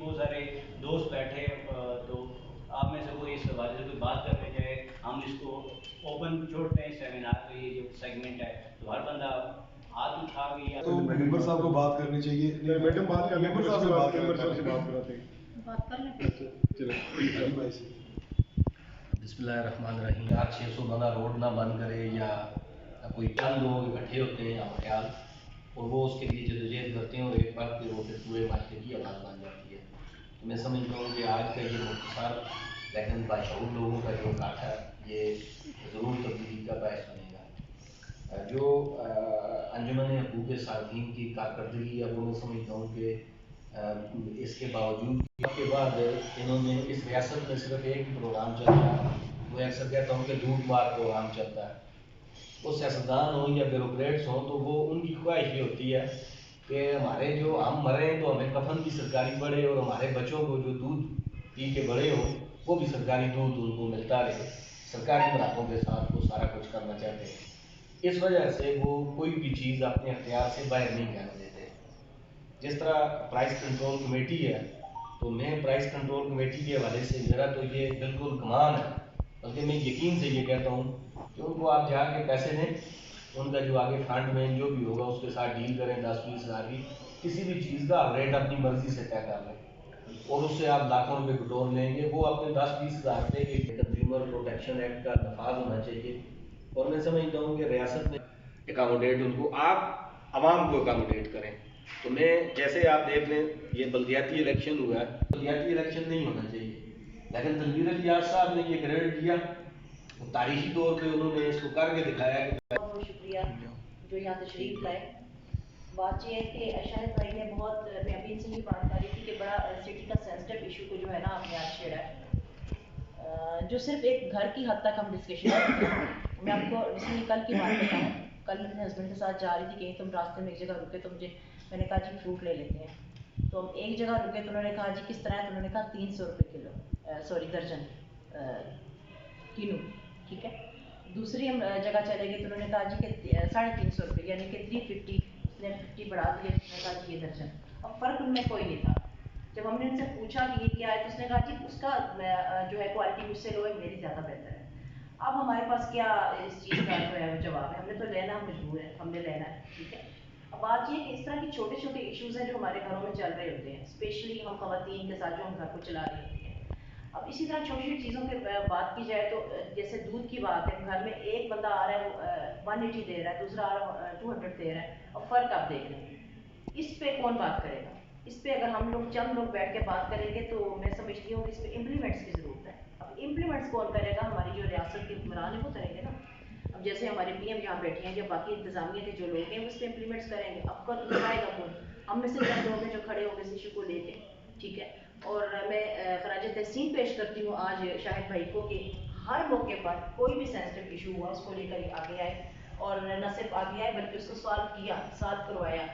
बहुत सारे दोस्त बैठे तो आप में से कोई इस हवाले से कोई बात करने जाए, हम इसको ओपन छोड़ते हैं सेमिनार तो ये जो सेगमेंट है तो हर बंदा हाथ उठा के या तो मेंबर साहब को बात करनी चाहिए। मैडम बात कर मेंबर साहब से बात कराते चलो बिस्मिल्लाहिर्रहमानिर्रहीम। 600 बंदा रोड ना बंद करे या कोई चंद लोग इकट्ठे होते हैं या ख्याल और वो उसके लिए जदोजहद करते हैं और एक बार फिर वो फिर पूरे माशरे की आवाज़ बन जाती है। तो मैं समझता हूँ कि आज का ये मुख्तसर लेकिन बाशऊर लोगों का जो इकट्ठा ये ज़रूर तब्दीली का बायस बनेगा। जो अंजुमन हकूक़ सार्फिन की कारकर्दगी है वो मैं समझता हूँ कि इसके बावजूद के बाद इन्होंने इस रियासत में सिर्फ एक ही प्रोग्राम चल रहा है। मैं अक्सर कहता हूँ कि लूट मार प्रोग्राम चलता है। वो सियासतदान हो या ब्यूरोक्रेट्स हों तो वो उनकी ख्वाहिश ये होती है कि हमारे जो हम मरें तो हमें कफन भी सरकारी पड़े और हमारे बच्चों को जो दूध पी के बड़े हो वो भी सरकारी दूध उनको मिलता रहे। सरकारी मराहतों के साथ वो सारा कुछ करना चाहते हैं। इस वजह से वो कोई भी चीज़ अपने अख्तियार से बाहर नहीं जाने देते। जिस तरह प्राइस कंट्रोल कमेटी है तो मैं प्राइस कंट्रोल कमेटी के हवाले से मेरा तो ये बिल्कुल कमान है, बल्कि मैं यकीन से ये कहता हूँ कि उनको आप जाके पैसे दें, उनका जो आगे फ्रंट मैन जो भी होगा उसके साथ डील करें 10-20 हज़ार की किसी भी चीज़ का आप रेट अपनी मर्जी से तय कर लें और उससे आप लाखों रुपये बटोर लेंगे। वो अपने 10-20 हज़ार रुपये के कंज्यूमर प्रोटेक्शन एक्ट का नफाज होना चाहिए और मैं समझता हूँ कि रियासत में एकामोडेट उनको आप आवाम को एकामोडेट करें। तो मैं जैसे आप देख लें ये बल्दियाती इलेक्शन हुआ है, बल्दियाती इलेक्शन नहीं होना चाहिए, लेकिन तनवीर अलियास साहब ने ये क्रेडिट दिया, तो तारीखी तौर पे उन्होंने इसको करके दिखाया कि बहुत बहुत शुक्रिया जो यहाँ तशरीफ लाए। बात यह है कि शाहिद भाई ने बहुत, मैं अभी इनसे ही बात कर रही थी कि बड़ा सिटी का सेंसिटिव इशू को जो है ना आपने आज छेड़ा है, जो सिर्फ एक घर की हद तक हम डिस्कशन करते हैं। मैं आपको इसलिए कल की बात बताऊँ, कल मैं अपने हस्बैंड के साथ जा रही थी कहीं, तुम रास्ते में एक जगह रुके तो मैंने कहा जी फ्रूट ले लेते हैं। तो हम एक जगह रुके तो उन्होंने कहा जी किस तरह है, तो उन्होंने कहा 300 रुपये किलो, सॉरी दर्जन किलो, ठीक है। दूसरी हम जगह चले गए तो उन्होंने कहा जी कि 350 रुपये यानी कि 350, उसने 50 बढ़ा दिए, उसने कहा जी ये दर्जन। अब फ़र्क उनमें कोई नहीं था। जब हमने उनसे पूछा कि ये क्या है तो उसने कहा जी उसका जो है क्वालिटी मुझसे लो है, मेरी ज़्यादा बेहतर है। अब हमारे पास क्या इस चीज़ का जो है जवाब है, हमने तो लेना मजबूर है, हमने लेना है, ठीक है। अब बात ये कि इस तरह के छोटे छोटे इश्यूज़ हैं जो हमारे घरों में चल रहे होते हैं, स्पेशली हम ख़वातीन के साथ जो हम घर को चला रही होती हैं। अब इसी तरह छोटी छोटी चीज़ों की बात की जाए तो जैसे दूध की बात है, घर में एक बंदा आ रहा है वो 180 दे रहा है, दूसरा आ रहा है 200 दे रहा है, और फ़र्क आप देख रहे हैं। इस पे कौन बात करेगा? इस पे अगर हम लोग चंद लोग बैठ के बात करेंगे तो मैं समझती हूँ कि इस पर इम्प्लीमेंट्स की ज़रूरत है। अब इम्प्लीमेंट्स कौन करेगा? हमारी जो रियासत के हुक्मरान है वो करेंगे ना। अब जैसे हमारे पीएम यहाँ बैठे हैं या बाकी इंतजामिया के जो लोग हैं वो इस पर इम्प्लीमेंट्स करेंगे। अब कल उठाएगा कौन? हम में से चंद लोग हैं जो खड़े होंगे इस इशू को लेके, ठीक है। और मैं खराज तहसीन पेश करती हूँ आज शाहिद भाई को कि हर मौके पर कोई भी सेंसिटिव इशू हुआ उसको लेकर आगे आए, और न सिर्फ आगे आए बल्कि उसको सॉल्व किया, सॉल्व करवाया।